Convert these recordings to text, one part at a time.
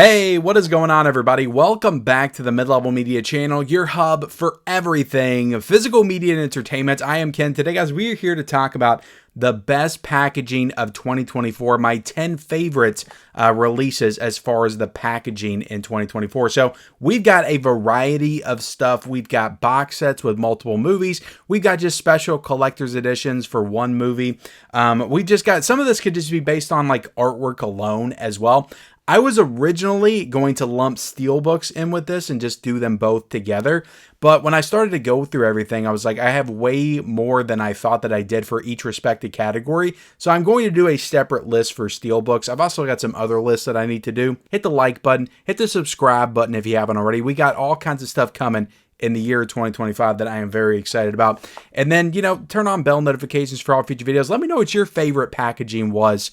Hey, what is going on, everybody? Welcome back to the Mid-Level Media channel, your hub for everything physical media and entertainment. I am Ken. Today, guys, we are here to talk about the best packaging of 2024, my 10 favorite releases as far as the packaging in 2024. So we've got a variety of stuff. We've got box sets with multiple movies. We've got just special collector's editions for one movie. We've just got, some of this could just be based on like artwork alone as well. I was originally going to lump steelbooks in with this and just do them both together. But when I started to go through everything, I was like, I have way more than I thought that I did for each respective category. So I'm going to do a separate list for steelbooks. I've also got some other lists that I need to do. Hit the like button, hit the subscribe button if you haven't already. We got all kinds of stuff coming in the year 2025 that I am very excited about. And then, turn on bell notifications for all future videos. Let me know what your favorite packaging was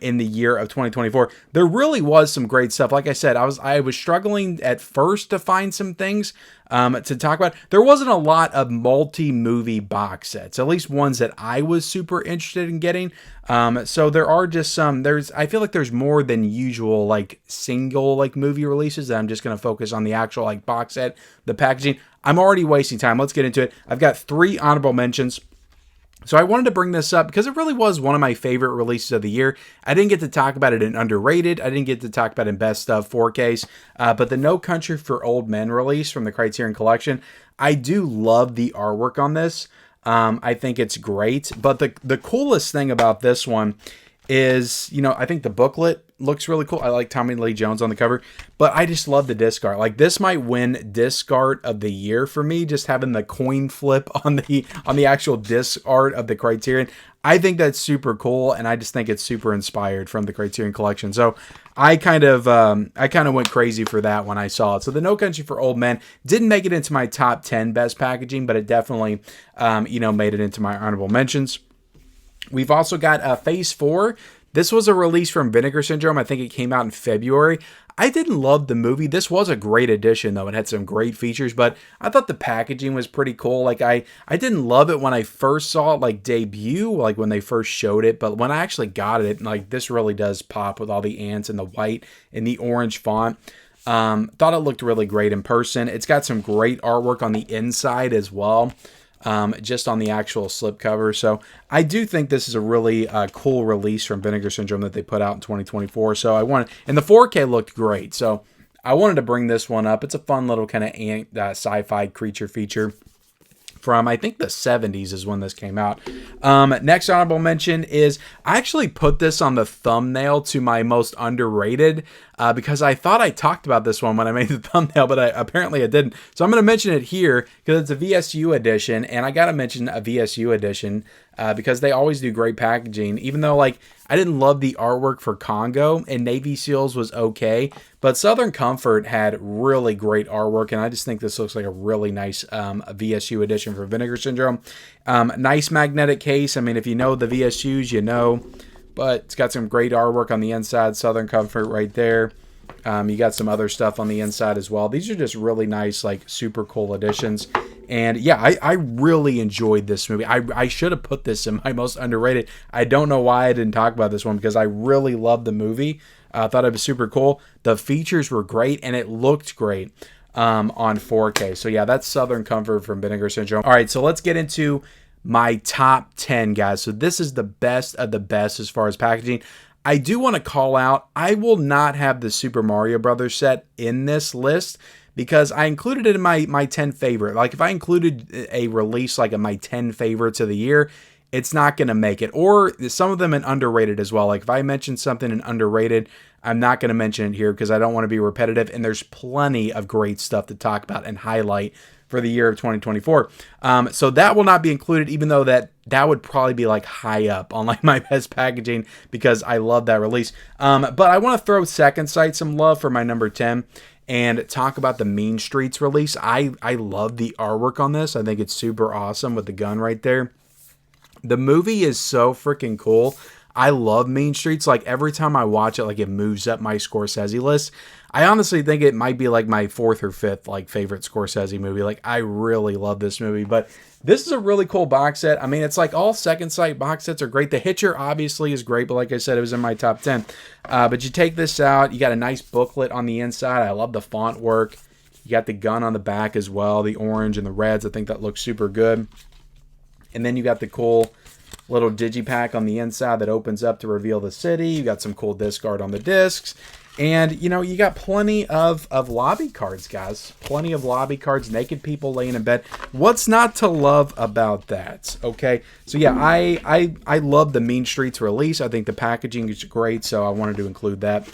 in the year of 2024. There really was some great stuff. Like I said, I was struggling at first to find some things to talk about. There wasn't a lot of multi-movie box sets, at least ones that I was super interested in getting. So there are just some, I feel like there's more than usual like single like movie releases that I'm just going to focus on the actual like box set, the packaging. I'm already wasting time. Let's get into it. I've got 3 honorable mentions. So I wanted to bring this up because it really was one of my favorite releases of the year. I didn't get to talk about it in Underrated. I didn't get to talk about it in Best of 4Ks. But the No Country for Old Men release from the Criterion Collection, I do love the artwork on this. I think it's great. But the coolest thing about this one is, I think the booklet looks really cool. I like Tommy Lee Jones on the cover, but I just love the disc art. Like, this might win disc art of the year for me, just having the coin flip on the actual disc art of the Criterion. I think that's super cool, and I just think it's super inspired from the Criterion Collection. So I kind of went crazy for that when I saw it. So the No Country for Old Men didn't make it into my top 10 best packaging, but it definitely made it into my honorable mentions. We've also got Phase 4. This was a release from Vinegar Syndrome. I think it came out in February. I didn't love the movie. This was a great addition, though. It had some great features, but I thought the packaging was pretty cool. Like, I didn't love it when I first saw it, like, debut, like, when they first showed it, but when I actually got it, like, this really does pop with all the ants and the white and the orange font. Thought it looked really great in person. It's got some great artwork on the inside as well. Just on the actual slipcover. So I do think this is a really cool release from Vinegar Syndrome that they put out in 2024. So and the 4K looked great. So I wanted to bring this one up. It's a fun little kind of sci-fi creature feature from, I think, the 70s is when this came out. Next honorable mention is, I actually put this on the thumbnail to my most underrated because I thought I talked about this one when I made the thumbnail, but apparently I didn't. So I'm going to mention it here because it's a VSU edition, and I got to mention a VSU edition because they always do great packaging, even though, like, I didn't love the artwork for Congo, and Navy SEALs was okay, but Southern Comfort had really great artwork, and I just think this looks like a really nice VSU edition for Vinegar Syndrome. Nice magnetic case. I mean, if you know the VSUs, you know, but it's got some great artwork on the inside. Southern Comfort right there. You got some other stuff on the inside as well. These are just really nice, like, super cool editions. And yeah, I really enjoyed this movie. I should have put this in my most underrated. I don't know why I didn't talk about this one because I really loved the movie. I thought it was super cool. The features were great and it looked great on 4K. So yeah, that's Southern Comfort from Vinegar Syndrome. All right, so let's get into my top 10, guys. So this is the best of the best as far as packaging. I do want to call out, I will not have the Super Mario Brothers set in this list because I included it in my 10 favorite. Like, if I included a release like in my 10 favorites of the year, it's not going to make it. Or some of them in underrated as well. Like, if I mention something in underrated, I'm not going to mention it here because I don't want to be repetitive. And there's plenty of great stuff to talk about and highlight for the year of 2024. So that will not be included, even though that would probably be like high up on like my best packaging because I love that release. But I want to throw Second Sight some love for my number 10 and talk about the Mean Streets release. I love the artwork on this. I think it's super awesome with the gun right there. The movie is so freaking cool. I love Mean Streets. Like every time I watch it, like it moves up my Scorsese list. I honestly think it might be like my 4th or 5th like favorite Scorsese movie. Like I really love this movie, but this is a really cool box set. I mean, it's like all Second Sight box sets are great. The Hitcher obviously is great, but like I said, it was in my top 10. But you take this out, you got a nice booklet on the inside. I love the font work. You got the gun on the back as well, the orange and the reds. I think that looks super good. And then you got the cool little digipack on the inside that opens up to reveal the city. You got some cool disc art on the discs. And, you know, you got plenty of lobby cards, guys. Plenty of lobby cards, naked people laying in bed. What's not to love about that? Okay, so yeah, I love the Mean Streets release. I think the packaging is great, so I wanted to include that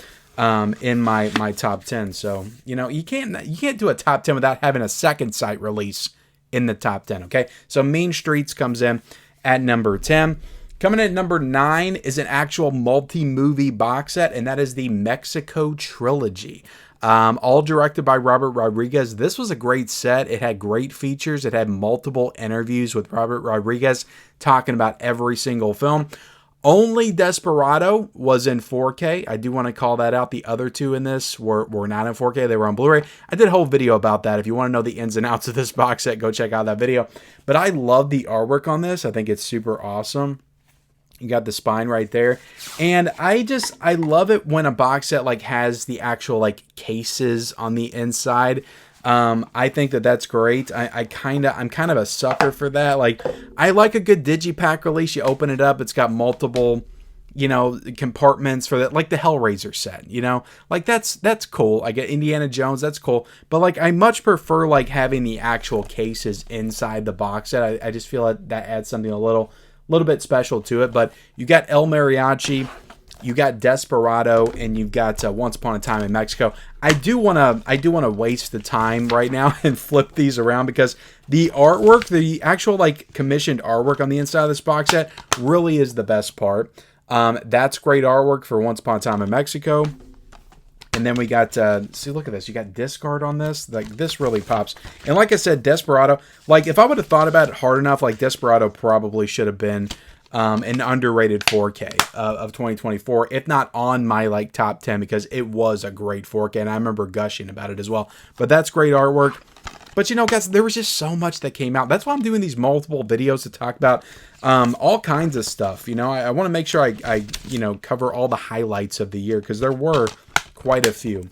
in my top 10. So, you know, you can't do a top 10 without having a Second Sight release in the top 10, okay? So Mean Streets comes in at number 10. Coming in at number 9 is an actual multi-movie box set, and that is the Mexico Trilogy. All directed by Robert Rodriguez. This was a great set. It had great features. It had multiple interviews with Robert Rodriguez talking about every single film. Only Desperado was in 4K. I do want to call that out. The other two in this were not in 4K. They were on Blu-ray. I did a whole video about that. If you want to know the ins and outs of this box set, go check out that video. But I love the artwork on this. I think it's super awesome. You got the spine right there. And I love it when a box set like has the actual like cases on the inside. I think that's great. I'm kind of a sucker for that. Like I like a good digipack release. You open it up, it's got multiple, you know, compartments for that, like the Hellraiser set, you know, like that's cool. I get Indiana Jones, that's cool. But like I much prefer like having the actual cases inside the box set. I just feel like that adds something a little bit special to it. But you got El Mariachi, you got Desperado, and you've got Once Upon a Time in Mexico. I do want to waste the time right now and flip these around because the artwork, the actual like commissioned artwork on the inside of this box set really is the best part. That's great artwork for Once Upon a Time in Mexico. And then we got, see, look at this. You got disc art on this. Like, this really pops. And like I said, Desperado, like, if I would have thought about it hard enough, like, Desperado probably should have been an underrated 4K of 2024, if not on my, like, top 10, because it was a great 4K, and I remember gushing about it as well. But that's great artwork. But, you know, guys, there was just so much that came out. That's why I'm doing these multiple videos to talk about all kinds of stuff. You know, I want to make sure I, you know, cover all the highlights of the year, because there were quite a few.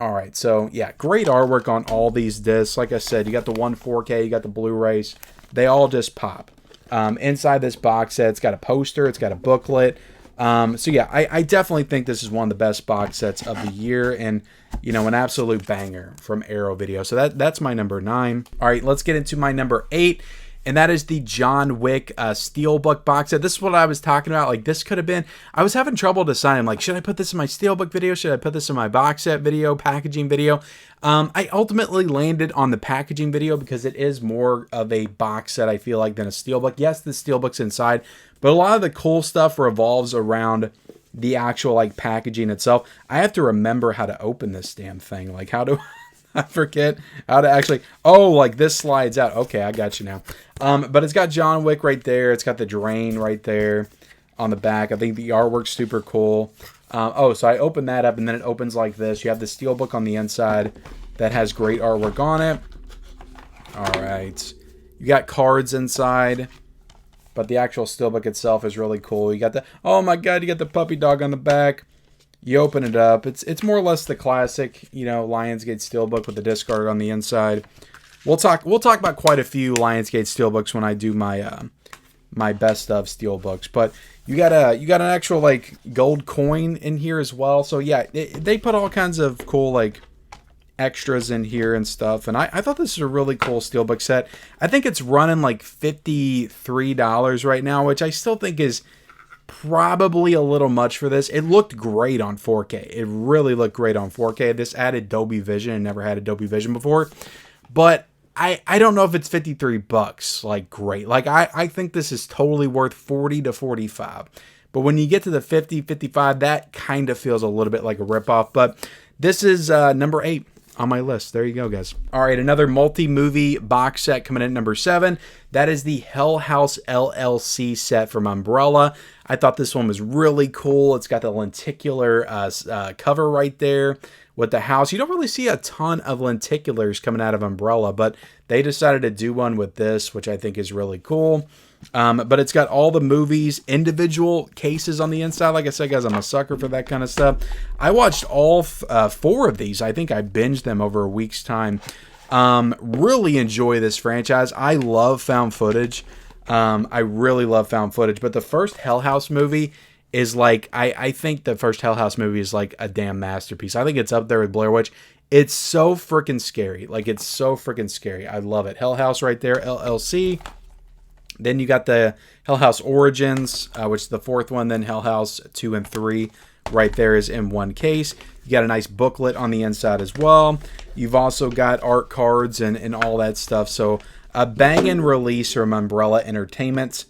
All right, so yeah, great artwork on all these discs. Like I said, you got the 4K, you got the Blu-rays. They all just pop. Inside this box set, it's got a poster, it's got a booklet. So yeah, I definitely think this is one of the best box sets of the year, and you know, an absolute banger from Arrow Video. So that's my number 9. All right, let's get into my number 8. And that is the John Wick Steelbook box set. This is what I was talking about. Like, this could have been... I was having trouble deciding, like, should I put this in my Steelbook video? Should I put this in my box set video, packaging video? I ultimately landed on the packaging video because it is more of a box set, I feel like, than a Steelbook. Yes, the Steelbook's inside, but a lot of the cool stuff revolves around the actual, like, packaging itself. I have to remember how to open this damn thing. Like, how do... I forget how to actually... Oh, like this slides out. Okay, I got you now. But it's got John Wick right there. It's got the drain right there on the back. I think the artwork's super cool. Oh, so I open that up, and then it opens like this. You have the Steelbook on the inside that has great artwork on it. All right. You got cards inside, but the actual Steelbook itself is really cool. You got the... Oh, my God, you got the puppy dog on the back. You open it up. It's more or less the classic, you know, Lionsgate Steelbook with the disc art on the inside. We'll talk about quite a few Lionsgate Steelbooks when I do my my best of Steelbooks. But you got an actual like gold coin in here as well. So yeah, they put all kinds of cool like extras in here and stuff. And I thought this is a really cool Steelbook set. I think it's running like $53 right now, which I still think is probably a little much for this. It looked great on 4K. It really looked great on 4K. This added Dolby Vision, and never had a Dolby Vision before. But I don't know if it's $53 like great. Like I think this is totally worth 40 to 45. But when you get to the 50, 55, that kind of feels a little bit like a ripoff. But this is number 8. on my list. There you go, guys. All right, another multi-movie box set coming in at number 7. That is the House LLC set from Umbrella. I thought this one was really cool. It's got the lenticular cover right there with the house. You don't really see a ton of lenticulars coming out of Umbrella, but they decided to do one with this, which I think is really cool. But it's got all the movies, individual cases on the inside. Like I said, guys, I'm a sucker for that kind of stuff. I watched all 4 of these. I think I binged them over a week's time. Really enjoy this franchise. I love found footage. I really love found footage. But the first Hell House movie is like, I think the first Hell House movie is like a damn masterpiece. I think it's up there with Blair Witch. It's so freaking scary. Like, it's so freaking scary. I love it. Hell House right there, LLC. Then you got the Hell House Origins, which is the 4th one. Then Hell House 2 and 3 right there is in one case. You got a nice booklet on the inside as well. You've also got art cards and all that stuff. So a banging release from Umbrella Entertainment.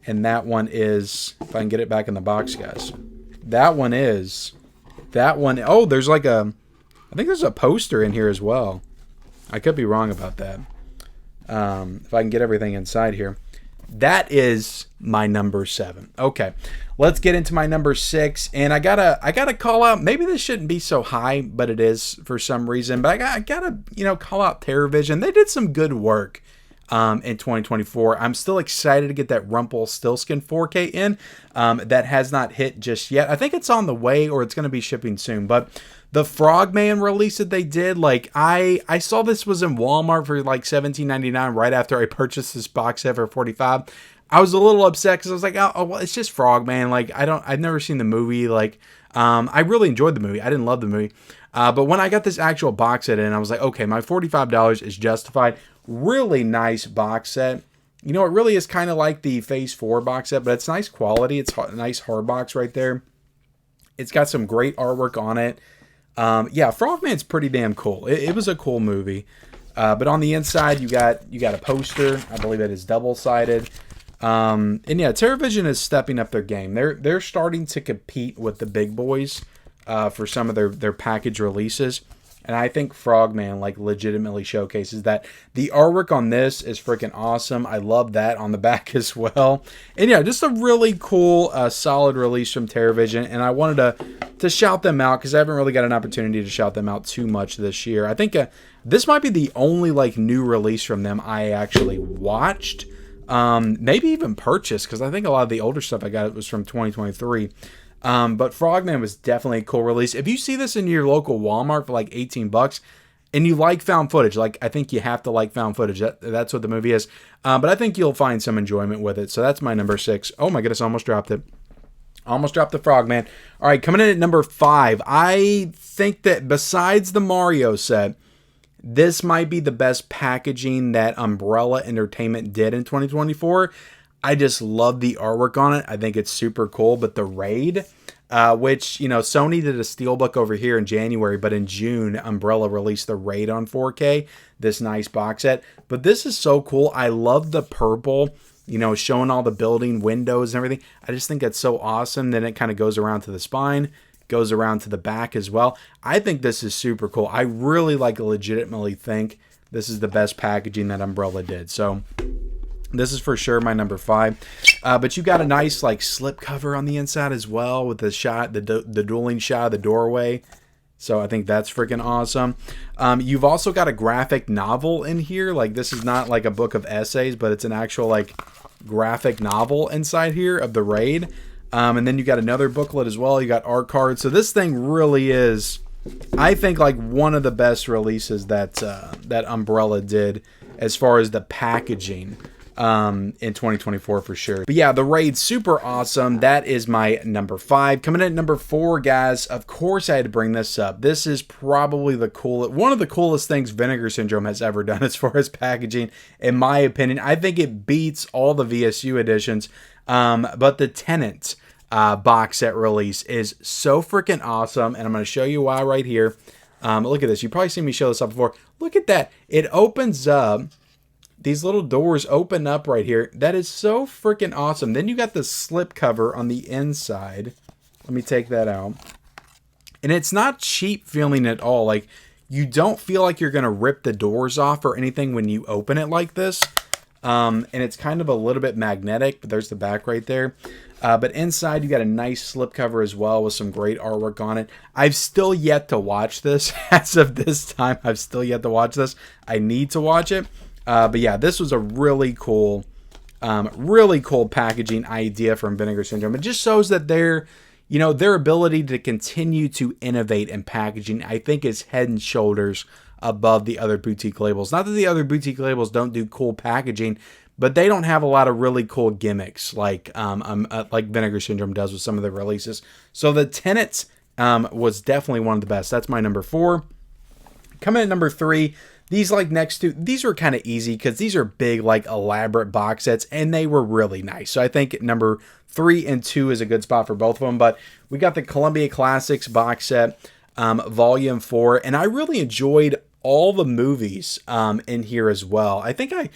And that one is, if I can get it back in the box, guys. Oh, there's like I think there's a poster in here as well. I could be wrong about that. If I can get everything inside here. That is my number 7. Okay, let's get into my number 6. And I gotta call out. Maybe this shouldn't be so high, but it is for some reason. But I gotta call out TerrorVision. They did some good work in 2024. I'm still excited to get that Rumpelstiltskin 4K in. That has not hit just yet. I think it's on the way, or it's going to be shipping soon. But the Frogman release that they did, like I saw this was in Walmart for like $17.99 right after I purchased this box set for $45. I was a little upset because I was like, oh well, it's just Frogman. Like I've never seen the movie. Like I really enjoyed the movie. I didn't love the movie. But when I got this actual box set in, I was like, okay, my $45 is justified. Really nice box set. You know, it really is kind of like the Phase 4 box set, but it's nice quality. It's a nice hard box right there. It's got some great artwork on it. Yeah, Frogman's pretty damn cool. It was a cool movie. But on the inside, you got a poster. I believe it is double-sided. And yeah, TerrorVision is stepping up their game. They're starting to compete with the big boys for some of their package releases. And I think Frogman like legitimately showcases that. The artwork on this is freaking awesome. I love that on the back as well. And yeah, just a really cool, solid release from TerrorVision. And I wanted to shout them out because I haven't really got an opportunity to shout them out too much this year. I think this might be the only like new release from them I actually watched. Maybe even purchased, because I think a lot of the older stuff I got was from 2023. But Frogman was definitely a cool release. If you see this in your local Walmart for like $18 and you like found footage, like I think you have to like found footage. That's what the movie is. But I think you'll find some enjoyment with it. So that's my number 6. Oh my goodness, I almost dropped it. Almost dropped the Frogman. All right, coming in at number 5. I think that besides the Mario set, this might be the best packaging that Umbrella Entertainment did in 2024. I just love the artwork on it. I think it's super cool. But the Raid, which, Sony did a steelbook over here in January, but in June, Umbrella released the Raid on 4K, this nice box set. But this is so cool. I love the purple, showing all the building windows and everything. I just think that's so awesome. Then it kind of goes around to the spine, goes around to the back as well. I think this is super cool. I really legitimately think this is the best packaging that Umbrella did. So this is for sure my number 5. But you got a nice slip cover on the inside as well with the shot, the dueling shot of the doorway. So I think that's freaking awesome. You've also got a graphic novel in here. This is not like a book of essays, but it's an actual graphic novel inside here of the Raid. And then you got another booklet as well. You got art cards. So this thing really is, I think, one of the best releases that Umbrella did as far as the packaging in 2024 for sure. But yeah, the Raid, super awesome. That is my number 5. Coming in at number 4, guys, of course I had to bring this up. This is probably one of the coolest things Vinegar Syndrome has ever done as far as packaging, in my opinion. I think it beats all the VSU editions. But the Tenet box set release is so freaking awesome, and I'm going to show you why right here. Look at this. You've probably seen me show this up before. Look at that. It opens up. These little doors open up right here. That is so freaking awesome. Then you got the slip cover on the inside. Let me take that out. And it's not cheap feeling at all. You don't feel like you're going to rip the doors off or anything when you open it like this. And it's kind of a little bit magnetic, but there's the back right there. But inside, you got a nice slipcover as well with some great artwork on it. I've still yet to watch this. As of this time, I've still yet to watch this. I need to watch it. But yeah, this was a really cool packaging idea from Vinegar Syndrome. It just shows that their ability to continue to innovate in packaging, I think, is head and shoulders above the other boutique labels. Not that the other boutique labels don't do cool packaging, but they don't have a lot of really cool gimmicks like Vinegar Syndrome does with some of their releases. So the Tenet was definitely one of the best. That's my number 4. Coming at number 3, these next two, these were kind of easy because these are big, elaborate box sets, and they were really nice. So I think number 3 and 2 is a good spot for both of them. But we got the Columbia Classics box set, Volume 4, and I really enjoyed all the movies in here as well. I think I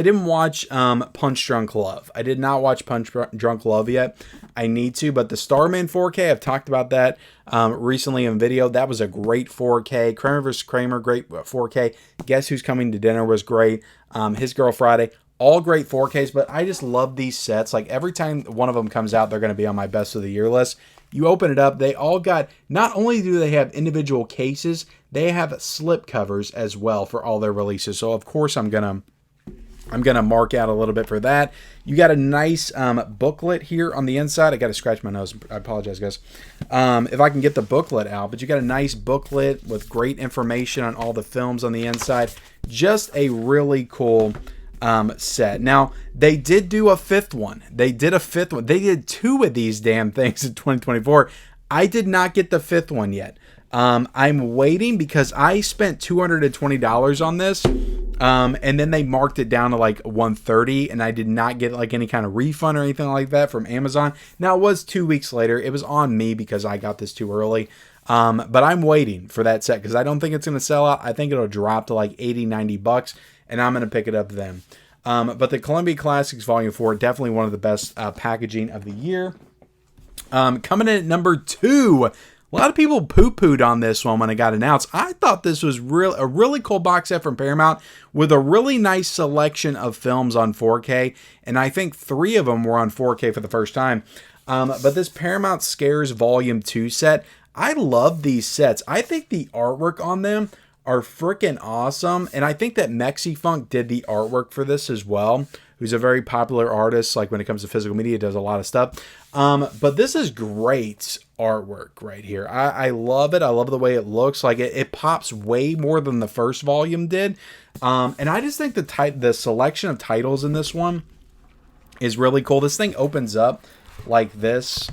didn't watch Punch Drunk Love. I did not watch Punch Drunk Love yet. I need to, but the Starman 4K, I've talked about that recently in video. That was a great 4K. Kramer vs. Kramer, great 4K. Guess Who's Coming to Dinner was great. His Girl Friday, all great 4Ks, but I just love these sets. Every time one of them comes out, they're going to be on my best of the year list. You open it up, they all got, not only do they have individual cases, they have slip covers as well for all their releases. So of course I'm gonna mark out a little bit for that. You got a nice booklet here on the inside. I got to scratch my nose. I apologize, guys. If I can get the booklet out, but you got a nice booklet with great information on all the films on the inside. Just a really cool set. Now, they did do a 5th one. They did a 5th one. They did 2 of these damn things in 2024. I did not get the 5th one yet. I'm waiting because I spent $220 on this. And then they marked it down to $130, and I did not get any kind of refund or anything like that from Amazon. Now, it was 2 weeks later. It was on me because I got this too early. But I'm waiting for that set because I don't think it's going to sell out. I think it'll drop to $80-$90, and I'm going to pick it up then. But the Columbia Classics Volume 4, definitely one of the best packaging of the year. Coming in at number 2, a lot of people poo-pooed on this one when it got announced. I thought this was a really cool box set from Paramount with a really nice selection of films on 4K, and I think 3 of them were on 4K for the first time. But this Paramount Scares Volume 2 set, I love these sets. I think the artwork on them are freaking awesome, and I think that Mexifunk did the artwork for this as well, who's a very popular artist, when it comes to physical media, does a lot of stuff. But this is great artwork right here. I love it. I love the way it looks. It pops way more than the first volume did. And I just think the selection of titles in this one is really cool. This thing opens up like this.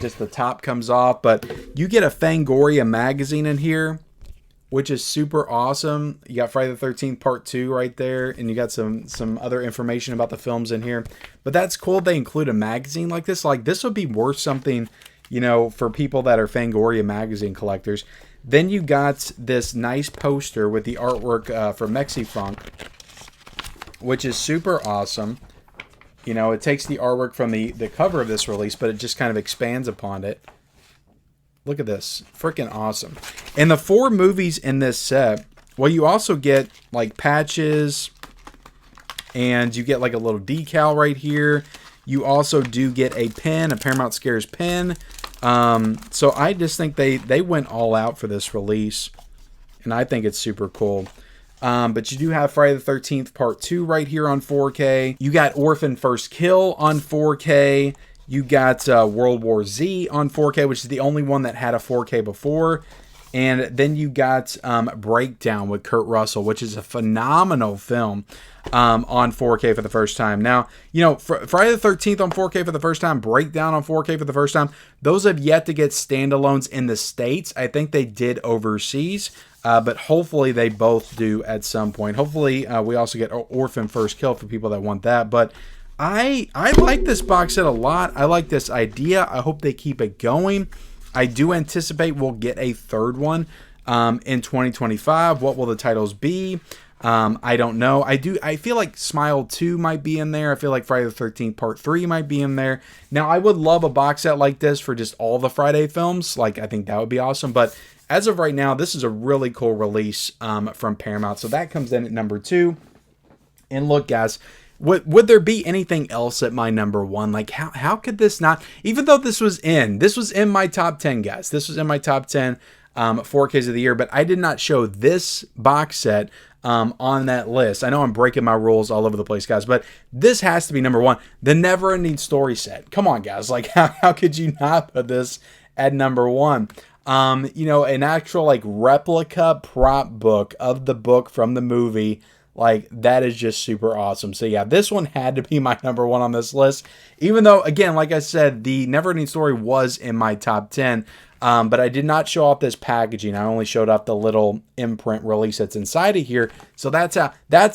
Just the top comes off. But you get a Fangoria magazine in here, which is super awesome. You got Friday the 13th Part 2 right there, and you got some other information about the films in here. But that's cool they include a magazine like this. This would be worth something, for people that are Fangoria magazine collectors. Then you got this nice poster with the artwork from Mexifunk, which is super awesome. It takes the artwork from the cover of this release, but it just kind of expands upon it. Look at this. Freaking awesome. And the 4 movies in this set, well, you also get patches, and you get a little decal right here. You also do get a pin, a Paramount Scares pin. So I just think they went all out for this release, and I think it's super cool. But you do have Friday the 13th Part 2 right here on 4K. You got Orphan First Kill on 4K. You got World War Z on 4K, which is the only one that had a 4K before. And then you got Breakdown with Kurt Russell, which is a phenomenal film on 4K for the first time. Now, Friday the 13th on 4K for the first time, Breakdown on 4K for the first time. Those have yet to get standalones in the States. I think they did overseas, but hopefully they both do at some point. Hopefully we also get Orphan First Kill for people that want that. But I like this box set a lot. I like this idea. I hope they keep it going. I do anticipate we'll get a 3rd one in 2025. What will the titles be? I don't know. I feel like Smile 2 might be in there. I feel like Friday the 13th Part 3 might be in there. Now, I would love a box set like this for just all the Friday films. Like, I think that would be awesome. But as of right now, this is a really cool release from Paramount. So that comes in at number 2. And look, guys, would there be anything else at my number 1? Like, how could this not, even though this was in my top 10, guys. This was in my top 10 4Ks of the year, but I did not show this box set on that list. I know I'm breaking my rules all over the place, guys, but this has to be number 1. The NeverEnding Story set. Come on, guys. Like, how could you not put this at number 1? You know, an actual like replica prop book of the book from the movie. Like, that is just super awesome. So yeah, this one had to be my number 1 on this list. Even though, again, like I said, the NeverEnding Story was in my top 10. But I did not show off this packaging. I only showed off the little imprint release that's inside of here. So that's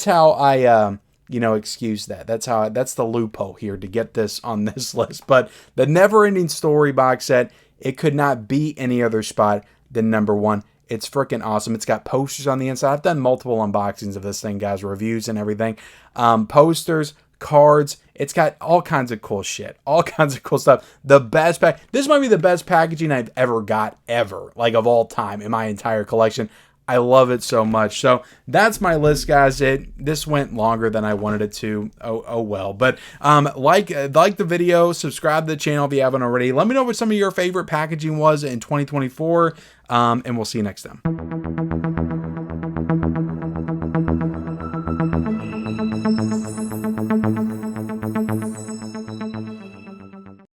how I you know, excuse that. That's the loophole here to get this on this list. But the NeverEnding Story box set, it could not be any other spot than number 1. It's freaking awesome. It's got posters on the inside. I've done multiple unboxings of this thing, guys, reviews and everything. Posters, cards. It's got all kinds of cool shit. All kinds of cool stuff. The best pack. This might be the best packaging I've ever got, ever. Like, of all time in my entire collection. I love it so much. So that's my list, guys. This went longer than I wanted it to. Oh well. But like the video, subscribe to the channel if you haven't already. Let me know what some of your favorite packaging was in 2024. And we'll see you next time.